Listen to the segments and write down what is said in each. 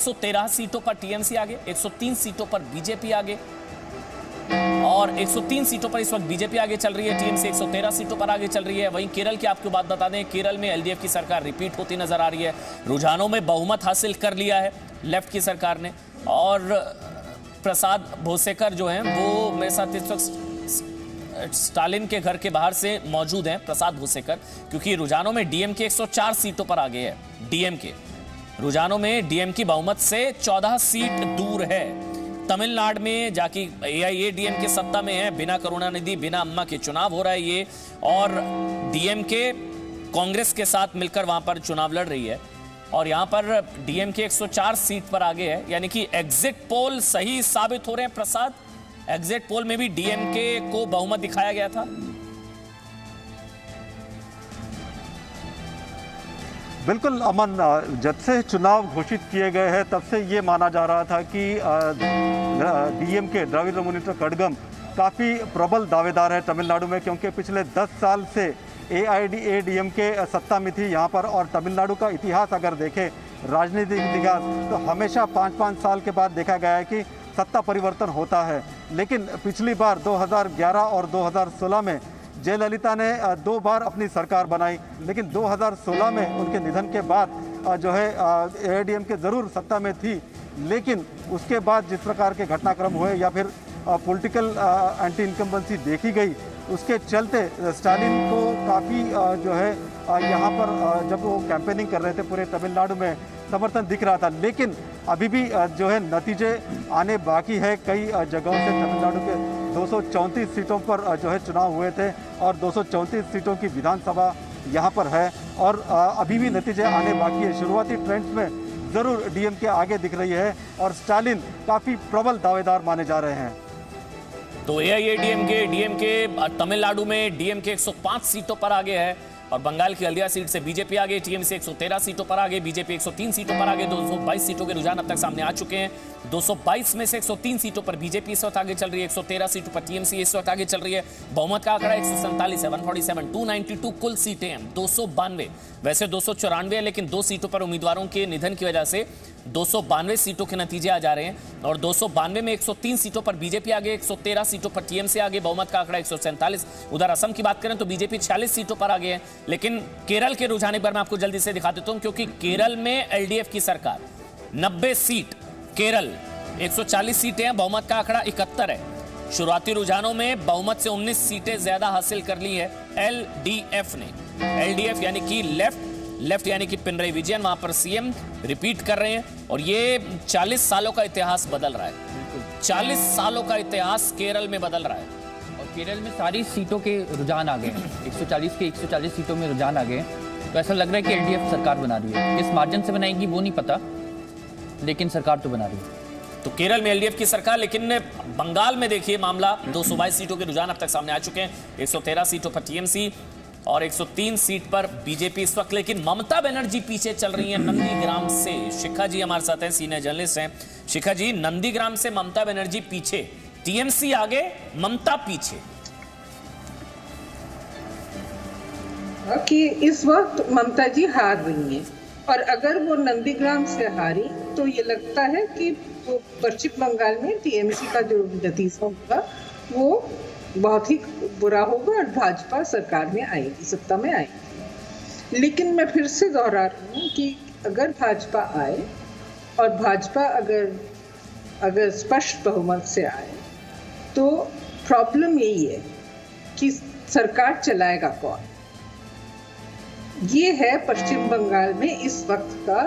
113 सीटों पर टीएमसी आगे, 103 सीटों पर बीजेपी आगे और 103 सीटों पर इस वक्त बीजेपी आगे चल रही है। टीएमसी 113 सीटों पर आगे चल रही है। वहीं केरल की आपको बात बता दें, केरल में एलडीएफ की सरकार रिपीट होती नजर आ रही है। रुझानों में बहुमत हासिल कर लिया है लेफ्ट की सरकार ने और प्रसाद भोसेकर जो हैं वो मेरे साथ इस वक्त स्टालिन के घर के बाहर से मौजूद हैं, प्रसाद भोसेकर, क्योंकि रुझानों में डीएमके 104 सीटों पर आगे है। डीएमके रुझानों में डीएम की बहुमत से 14 सीट दूर है। तमिलनाडु में जाके एआईएडीएमके सत्ता में है, बिना करुणानिधि बिना अम्मा के चुनाव हो रहा है ये, और डीएमके कांग्रेस के साथ मिलकर वहां पर चुनाव लड़ रही है और यहां पर डीएमके 104 सीट पर आगे है। यानी कि एग्जिट पोल सही साबित हो रहे हैं प्रसाद। एग्जिट पोल में भी डीएमके को बहुमत दिखाया गया था। बिल्कुल अमन, जब से चुनाव घोषित किए गए हैं तब से ये माना जा रहा था कि डीएमके द्रविड़ मुनेत्र कड़गम काफ़ी प्रबल दावेदार है तमिलनाडु में, क्योंकि पिछले 10 साल से एआईएडीएमके सत्ता में थी यहाँ पर। और तमिलनाडु का इतिहास अगर देखें, राजनीतिक इतिहास, तो हमेशा 5-5 साल के बाद देखा गया है कि सत्ता परिवर्तन होता है। लेकिन पिछली बार 2011 और 2016 में जयललिता ने 2 बार अपनी सरकार बनाई, लेकिन 2016 में उनके निधन के बाद जो है एआईएडीएमके ज़रूर सत्ता में थी, लेकिन उसके बाद जिस प्रकार के घटनाक्रम हुए या फिर पॉलिटिकल एंटी इनकम्बेंसी देखी गई, उसके चलते स्टालिन को काफ़ी जो है यहाँ पर जब वो कैंपेनिंग कर रहे थे पूरे तमिलनाडु में समर्थन दिख रहा था। लेकिन अभी भी जो है नतीजे आने बाकी है। कई जगहों से तमिलनाडु के 234 सीटों पर जो है चुनाव हुए थे और 234 सीटों की विधानसभा यहाँ पर है और अभी भी नतीजे आने बाकी है। शुरुआती ट्रेंड्स में ज़रूर डीएमके आगे दिख रही है और स्टालिन काफ़ी प्रबल दावेदार माने जा रहे हैं। तो एआईएडीएमके डीएमके तमिलनाडु में डीएमके 105 सीटों पर आगे है और बंगाल की हल्दिया सीट से बीजेपी आगे, टीएमसी 113 सीटों पर आगे, बीजेपी 103 सीटों पर आगे। 222 सीटों के रुझान अब तक सामने आ चुके हैं। 222 में से 103 सीटों पर बीजेपी इस वक्त आगे चल रही है, 113 सीटों पर टीएमसी इस वक्त आगे चल रही है। बहुमत का आंकड़ा 147 है, 147, 292 कुल सीटें हैं, 292 वैसे 294 है, लेकिन 2 सीटों पर उम्मीदवारों के निधन की वजह से 292 सीटों के नतीजे आ जा रहे हैं और 292 में 103 सीटों पर बीजेपी आगे, 113 सीटों पर टीएमसी आगे। बहुमत का आंकड़ा 147। उधर असम की बात करें तो बीजेपी 46 सीटों पर आगे है। लेकिन केरल के रुझान एक बार मैं आपको जल्दी से दिखा देता हूं, क्योंकि केरल में एलडीएफ की सरकार 90 सीट, केरल 140 सीटें हैं, बहुमत का आंकड़ा 71 है। शुरुआती रुझानों में बहुमत से 19 सीटें ज्यादा हासिल कर ली है एलडीएफ ने। एलडीएफ यानी कि लेफ्ट यानी कि पिनरई विजयन वहां पर सीएम रिपीट कर रहे हैं और ये 40 सालों का इतिहास बदल रहा है। 40 सालों का इतिहास केरल में बदल रहा है और केरल में सारी सीटों के रुझान आ गए। 140 के 140 सीटों में रुझान आ गए, तो ऐसा लग रहा है कि एलडीएफ सरकार बना रही है। किस मार्जिन से बनाएगी वो नहीं पता, लेकिन सरकार तो बना रही है। तो केरल में एलडीएफ की सरकार, लेकिन बंगाल में देखिए मामला 222 सीटों के रुझान अब तक सामने आ चुके हैं। 113 सीटों पर टीएमसी और 103 सीट पर बीजेपी इस वक्त। लेकिन ममता बनर्जी पीछे चल रही हैं नंदीग्राम से। शिखा जी हमारे साथ हैं, सीनियर जर्नलिस्ट हैं। शिखा जी, नंदीग्राम से ममता बनर्जी पीछे, टीएमसी आगे, ममता पीछे। कि इस वक्त ममता जी हार रही हैं और अगर वो नंदीग्राम से हारी तो ये लगता है कि वो पश्चिम बंगाल में टीएमसी का जो नतीजा होगा वो बहुत ही बुरा होगा और भाजपा सरकार में आएगी, सत्ता में आएगी। लेकिन मैं फिर से दोहरा रही हूँ कि अगर भाजपा आए और भाजपा अगर स्पष्ट बहुमत से आए तो प्रॉब्लम यही है कि सरकार चलाएगा कौन। ये है पश्चिम बंगाल में इस वक्त का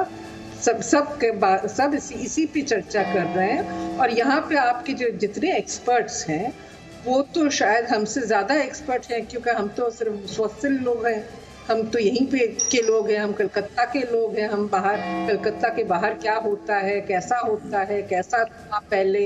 सब इसी पे चर्चा कर रहे हैं और यहाँ पे आपके जो जितने एक्सपर्ट्स हैं वो तो शायद हमसे ज़्यादा एक्सपर्ट हैं, क्योंकि हम तो सिर्फ स्वतंत्र लोग हैं, हम तो यहीं पे के लोग हैं, हम कलकत्ता के लोग हैं। हम बाहर, कलकत्ता के बाहर क्या होता है, कैसा होता है, कैसा था पहले,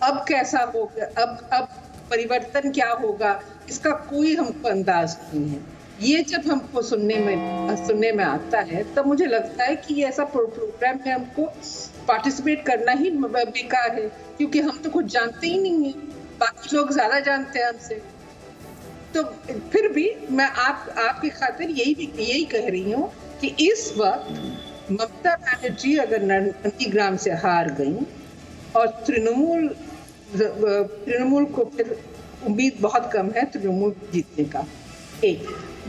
अब कैसा होगा, अब परिवर्तन क्या होगा, इसका कोई हमको अंदाज नहीं है। ये जब हमको सुनने में आता है तब मुझे लगता है कि ये ऐसा प्रोग्राम में हमको पार्टिसिपेट करना ही बेकार है, क्योंकि हम तो कुछ जानते ही नहीं है, बाकी लोग ज्यादा जानते हैं हमसे। तो फिर भी मैं आपकी खातिर यही कह रही हूँ कि इस वक्त ममता बनर्जी अगर नंदीग्राम से हार गई और तृणमूल को फिर उम्मीद बहुत कम है तृणमूल जीतने का। एक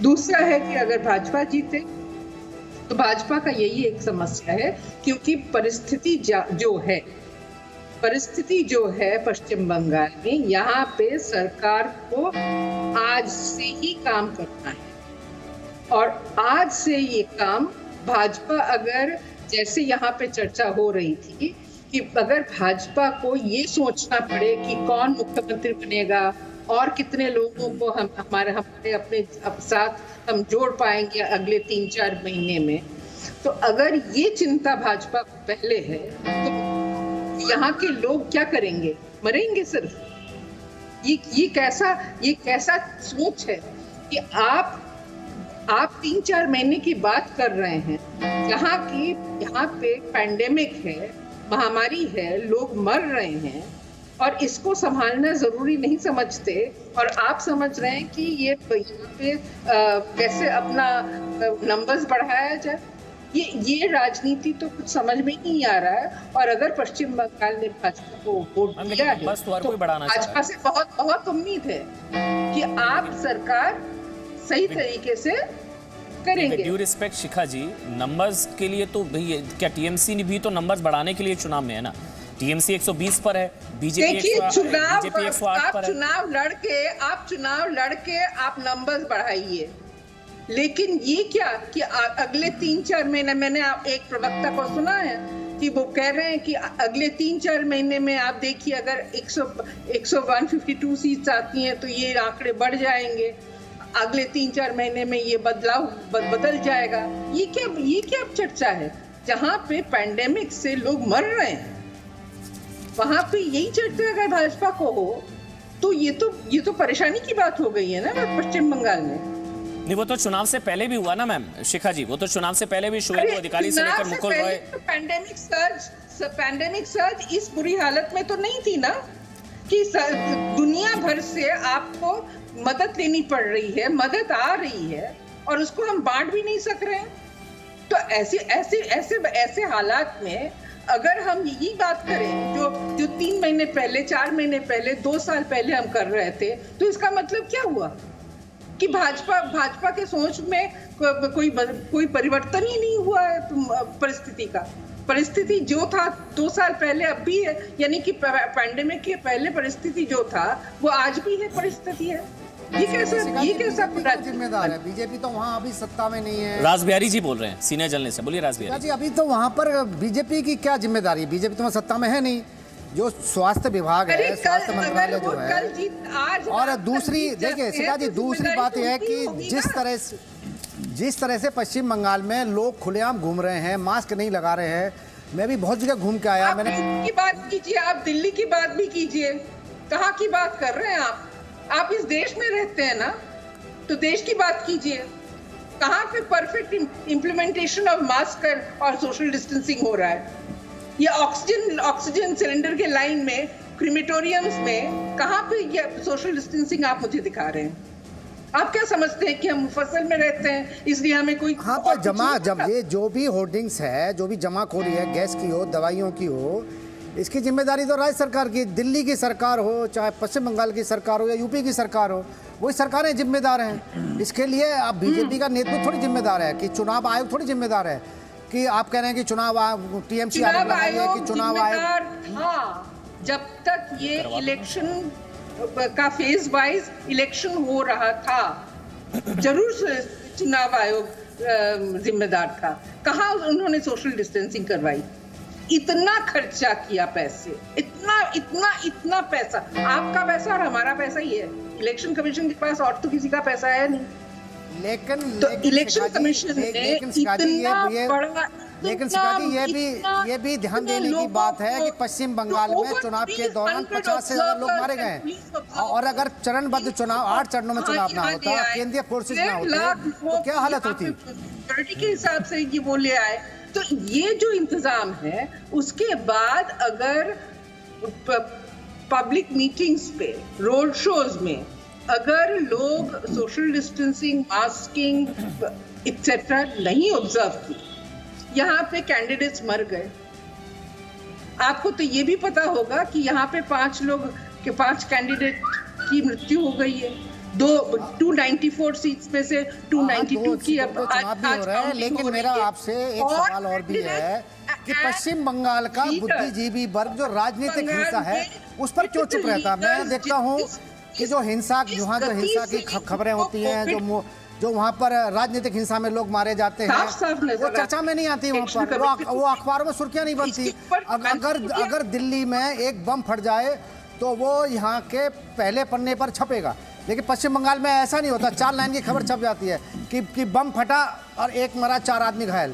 दूसरा है कि अगर भाजपा जीते तो भाजपा का यही एक समस्या है, क्योंकि परिस्थिति जो है पश्चिम बंगाल में, यहाँ पे सरकार को आज से ही काम करना है और आज से ये काम भाजपा, अगर जैसे यहाँ पे चर्चा हो रही थी कि अगर भाजपा को ये सोचना पड़े कि कौन मुख्यमंत्री बनेगा और कितने लोगों को हम हमारे अपने साथ हम जोड़ पाएंगे अगले 3-4 महीने में, तो अगर ये चिंता भाजपा को पहले है तो यहाँ के लोग क्या करेंगे? मरेंगे सिर्फ। ये कैसा सोच है कि आप 3-4 महीने की बात कर रहे हैं यहाँ पे पैंडेमिक है, महामारी है, लोग मर रहे हैं और इसको संभालना जरूरी नहीं समझते, और आप समझ रहे हैं कि ये यहाँ पे कैसे अपना नंबर्स बढ़ाया जाए। ये राजनीति तो कुछ समझ में नहीं आ रहा है। और अगर पश्चिम बंगाल ने भाजपा को वोट दिया है तो भाजपा से बहुत उम्मीद है कि आप सरकार सही तरीके से करेंगे। ड्यू रिस्पेक्ट शिखा जी, नंबर्स के लिए तो भैया क्या टीएमसी ने भी तो नंबर्स बढ़ाने के लिए चुनाव में है ना? टीएमसी 120 पर है, बीजेपी 108 पर है। आप चुनाव लड़के आप नंबर्स बढ़ाइए, लेकिन ये क्या कि अगले 3-4 महीने, मैंने एक प्रवक्ता को सुना है कि वो कह रहे हैं कि अगले 3-4 महीने में आप देखिए अगर 152 सीट्स आती हैं तो ये आंकड़े बढ़ जाएंगे, अगले 3-4 महीने में ये बदलाव बदल जाएगा। ये क्या चर्चा है? जहाँ पे पैंडेमिक से लोग मर रहे हैं वहां पे यही चर्चा अगर भाजपा को हो तो ये तो परेशानी की बात हो गई है ना पश्चिम बंगाल में। नहीं, वो तो चुनाव से पहले भी हुआ ना मैम शिखा जी, वो तो चुनाव से पहले भी शुभेंदु अधिकारी से लेकर मुकुल रॉय। पैंडेमिक सर्ज इस बुरी हालत में तो नहीं थी ना कि दुनिया भर से आपको मदद लेनी पड़ रही है, मदद आ रही है और उसको हम बांट भी नहीं सक रहे हैं। तो ऐसे हालात में अगर हम यही बात करें जो 3 महीने पहले, 4 महीने पहले, 2 साल पहले हम कर रहे थे, तो इसका मतलब क्या हुआ कि भाजपा के सोच में कोई परिवर्तन ही नहीं हुआ है परिस्थिति का। परिस्थिति जो था 2 साल पहले अब भी है, यानी कि पैंडेमिक के पहले परिस्थिति जो था वो आज भी है परिस्थिति है। ये कैसा जिम्मेदार है? बीजेपी तो वहाँ अभी सत्ता में नहीं है। रासबिहारी जी बोल रहे हैं सीनियर जर्नलिस्ट से, बोलिए रासबिहारी जी। अभी तो वहाँ पर बीजेपी की क्या जिम्मेदारी है? बीजेपी तो सत्ता में है नहीं। जो स्वास्थ्य विभाग है, स्वास्थ्य मंत्रालय जो है, और दूसरी देखिए शिखा जी, दूसरी बात यह है कि जिस तरह से पश्चिम बंगाल में लोग खुलेआम घूम रहे हैं, मास्क नहीं लगा रहे हैं। मैं भी बहुत जगह घूम के आया। मैंने की बात कीजिए, आप दिल्ली की बात भी कीजिए, कहाँ की बात कर रहे हैं आप इस देश में रहते हैं ना, तो देश की बात कीजिए। कहाँ पे परफेक्ट इम्प्लीमेंटेशन ऑफ मास्क और सोशल डिस्टेंसिंग हो रहा है? ये ऑक्सीजन सिलेंडर के लाइन में, क्रीमेटोरियम्स में कहाँ पे ये सोशल डिस्टेंसिंग आप मुझे दिखा रहे हैं? आप क्या समझते हैं कि हम मुफस्सल में रहते हैं इसलिए हमें कोई तो जब ये जो भी होर्डिंग्स है, जो भी जमाखोरी है, गैस की हो, दवाइयों की हो, इसकी जिम्मेदारी तो राज्य सरकार की, दिल्ली की सरकार हो, चाहे पश्चिम बंगाल की सरकार हो या यूपी की सरकार हो, वही सरकारें जिम्मेदार हैं इसके लिए। अब बीजेपी का नेतृत्व थोड़ी जिम्मेदार है कि चुनाव आयोग थोड़ी जिम्मेदार है कि आप कह रहे हैं कि चुनाव टीएमसी आयोग जब तक ये इलेक्शन का फेज वाइज इलेक्शन हो रहा था, जरूर चुनाव आयोग जिम्मेदार था। कहाँ उन्होंने सोशल डिस्टेंसिंग करवाई? इतना खर्चा किया पैसे, इतना पैसा, आपका पैसा और हमारा पैसा ही है। इलेक्शन कमीशन के पास और तो किसी का पैसा है नहीं। लेकिन इलेक्शन कमीशन ने लेकिन शिखा जी ये भी ध्यान देने की बात है कि पश्चिम बंगाल में चुनाव के दौरान 50 से ज्यादा लोग मारे गए हैं। और अगर चरणबद्ध चुनाव 8 चरणों में चुनाव ना होता, केंद्रीय फोर्सेज ना होते, तो क्या हालत होती? के हिसाब से ये वो ले आए। तो ये जो इंतजाम है, उसके बाद अगर पब्लिक मीटिंग्स पे, रोड शोज में अगर लोग सोशल डिस्टेंसिंग, मास्किंग एक्सेट्रा नहीं ऑब्जर्व की, यहाँ पे कैंडिडेट्स मर गए। आपको तो ये भी पता होगा कि यहाँ पे 5 कैंडिडेट की मृत्यु हो गई है। 294 सीट्स में से 292 की अब चुनाव भी हो रहा है। लेकिन मेरा आपसे एक सवाल और भी है कि पश्चिम बंगाल का बुद्धिजीवी वर्ग जो राजनीतिक हिंसा है उस पर क्यों चुप रहता है? मैं देखता हूँ कि जो हिंसा की खबरें होती हैं, जो वहाँ पर राजनीतिक हिंसा में लोग मारे जाते हैं, वो चर्चा में नहीं आती, वहाँ पर वो अखबारों में सुर्खियां नहीं बनती। अगर दिल्ली में एक बम फट जाए तो वो यहाँ के पहले पन्ने पर छपेगा, लेकिन पश्चिम बंगाल में ऐसा नहीं होता। 4 लाइन की खबर छप जाती है कि बम फटा और 1 मरा 4 आदमी घायल।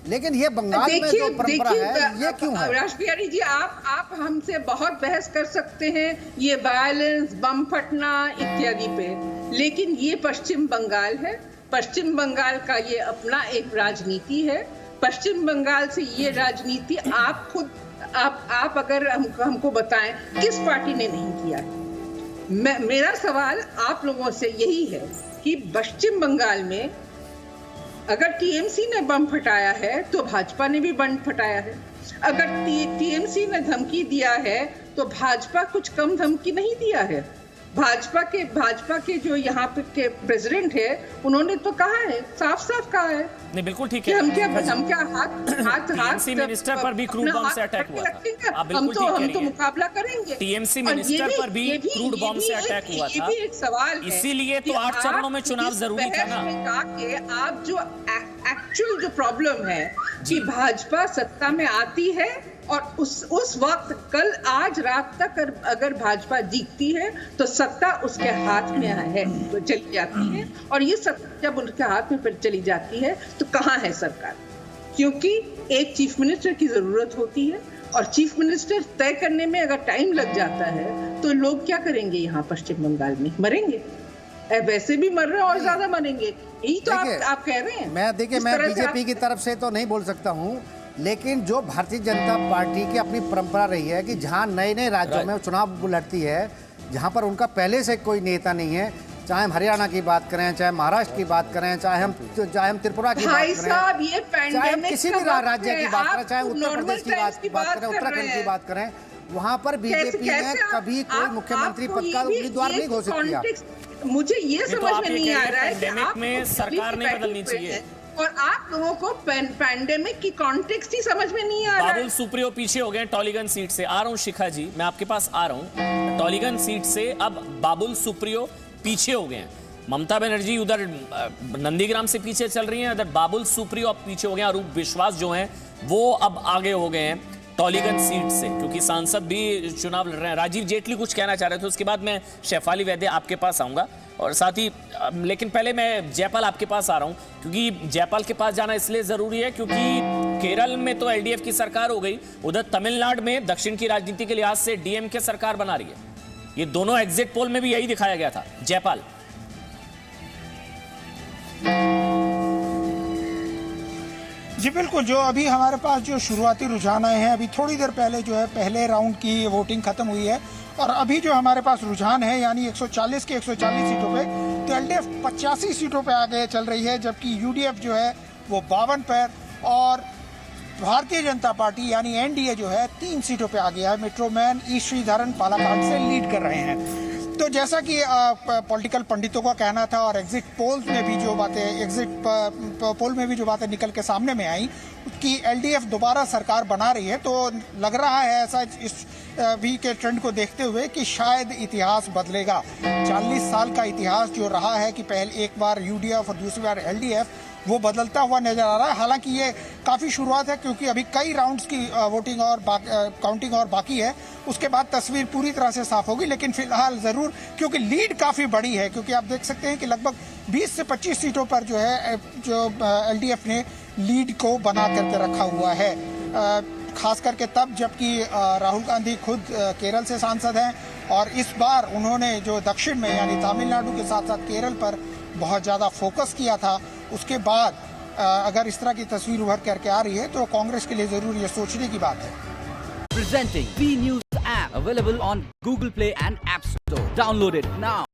लेकिन ये बंगाल में जो परंपरा है ये क्यों है? राज बिहारी जी, आप हमसे बहुत बहस कर सकते हैं ये वायलेंस, बम फटना इत्यादि पे, लेकिन ये पश्चिम बंगाल है। पश्चिम बंगाल का ये अपना एक राजनीति है। पश्चिम बंगाल से ये राजनीति आप खुद आप अगर हमको बताएं किस पार्टी ने नहीं किया है। मेरा सवाल आप लोगों से यही है कि पश्चिम बंगाल में अगर टीएमसी ने बम फटाया है तो भाजपा ने भी बम फटाया है। अगर टीएमसी ने धमकी दिया है तो भाजपा कुछ कम धमकी नहीं दिया है। भाजपा के जो यहाँ पे के प्रेसिडेंट है उन्होंने तो कहा है, साफ कहा है। नहीं, बिल्कुल ठीक है। हम क्या हाथ मिनिस्टर पर भी क्रूड बम से अटैक हुआ था। हम तो मुकाबला करेंगे। टीएमसी मिनिस्टर पर भी क्रूड बम से अटैक हुआ था। ये भी एक सवाल है। इसीलिए तो 8 चरणों में चुनाव जरूरी था ना। आप जो एक्चुअल जो प्रॉब्लम है कि भाजपा सत्ता में आती है और उस वक्त कल आज रात तक अगर भाजपा जीतती है तो सत्ता उसके हाथ में है, तो चली जाती है। और ये सत्ता जब उनके हाथ में फिर चली जाती है तो कहाँ है सरकार? क्योंकि एक चीफ मिनिस्टर की जरूरत होती है और चीफ मिनिस्टर तय करने में अगर टाइम लग जाता है तो लोग क्या करेंगे? यहाँ पश्चिम बंगाल में मरेंगे, वैसे भी मर रहे हैं और ज्यादा मरेंगे। यही तो आप कह रहे हैं। मैं बीजेपी की तरफ से तो नहीं बोल सकता हूँ, लेकिन जो भारतीय जनता पार्टी की अपनी परंपरा रही है कि जहां नए राज्यों में चुनाव लड़ती है, जहां पर उनका पहले से कोई नेता नहीं है, चाहे हम हरियाणा की बात करें, चाहे महाराष्ट्र की बात करें, चाहे हम त्रिपुरा की बात करें, चाहे हम किसी भी राज्य की बात करें, चाहे उत्तर प्रदेश की बात करें, उत्तराखंड की बात करें, वहां पर बीजेपी ने कभी कोई मुख्यमंत्री पद का उम्मीदवार नहीं घोषित किया। मुझे ये समझ में नहीं आ रहा है कि में सरकार नहीं बदलनी चाहिए और आप लोगों को पैंडेमिक की कॉन्टेक्स्ट ही समझ में नहीं आ रहा है। बाबुल सुप्रियो पीछे हो गए टॉलीगंज सीट से। आ रहा हूं शिखा जी, मैं आपके पास आ रहा हूं। टॉलीगंज सीट से अब बाबुल सुप्रियो पीछे हो गए हैं। ममता बनर्जी उधर नंदीग्राम से पीछे चल रही हैं, उधर बाबुल सुप्रियो अब पीछे हो गए। अरूप विश्वास जो हैं वो अब आगे हो गए हैं टॉलीगंज सीट से, क्योंकि सांसद भी चुनाव लड़ रहे हैं। राजीव जेटली कुछ कहना चाह रहे थे, उसके बाद मैं शेफाली वैद्य आपके पास आऊंगा और साथ ही, लेकिन पहले मैं जयपाल आपके पास आ रहा हूं, क्योंकि जयपाल के पास जाना इसलिए जरूरी है क्योंकि केरल में तो एलडीएफ की सरकार हो गई, उधर तमिलनाडु में दक्षिण की राजनीति के लिहाज से डीएमके सरकार बना रही है। ये दोनों एग्जिट पोल में भी यही दिखाया गया था। जयपाल। जी बिल्कुल, जो अभी हमारे पास जो शुरुआती रुझान आए हैं, अभी थोड़ी देर पहले जो है पहले राउंड की वोटिंग खत्म हुई है और अभी जो हमारे पास रुझान है यानी 140 के 140 सीटों पे, तो एलडीएफ 85 सीटों पे आगे चल रही है, जबकि यूडीएफ जो है वो 52 पर और भारतीय जनता पार्टी यानी एनडीए जो है 3 सीटों पे आगे है। मेट्रोमैन ई श्रीधरन पालाकाड से लीड कर रहे हैं। तो जैसा कि पॉलिटिकल पंडितों का कहना था और एग्जिट पोल में भी जो बातें निकल के सामने में आई कि एलडीएफ दोबारा सरकार बना रही है, तो लग रहा है ऐसा इस भी के ट्रेंड को देखते हुए कि शायद इतिहास बदलेगा। 40 साल का इतिहास जो रहा है कि पहले एक बार यूडीएफ और दूसरी बार एलडीएफ, वो बदलता हुआ नजर आ रहा है। हालांकि ये काफ़ी शुरुआत है क्योंकि अभी कई राउंड्स की वोटिंग और काउंटिंग और बाकी है, उसके बाद तस्वीर पूरी तरह से साफ होगी। लेकिन फिलहाल ज़रूर, क्योंकि लीड काफ़ी बड़ी है, क्योंकि आप देख सकते हैं कि लगभग 20 से 25 सीटों पर जो है जो एलडीएफ ने लीड को बना करके रखा हुआ है, खास करके तब जबकि राहुल गांधी खुद केरल से सांसद हैं और इस बार उन्होंने जो दक्षिण में यानी तमिलनाडु के साथ साथ केरल पर बहुत ज़्यादा फोकस किया था। उसके बाद अगर इस तरह की तस्वीर उभर करके आ रही है तो कांग्रेस के लिए जरूर ये सोचने की बात है। Presenting B News app available on Google Play and App Store. Download it now.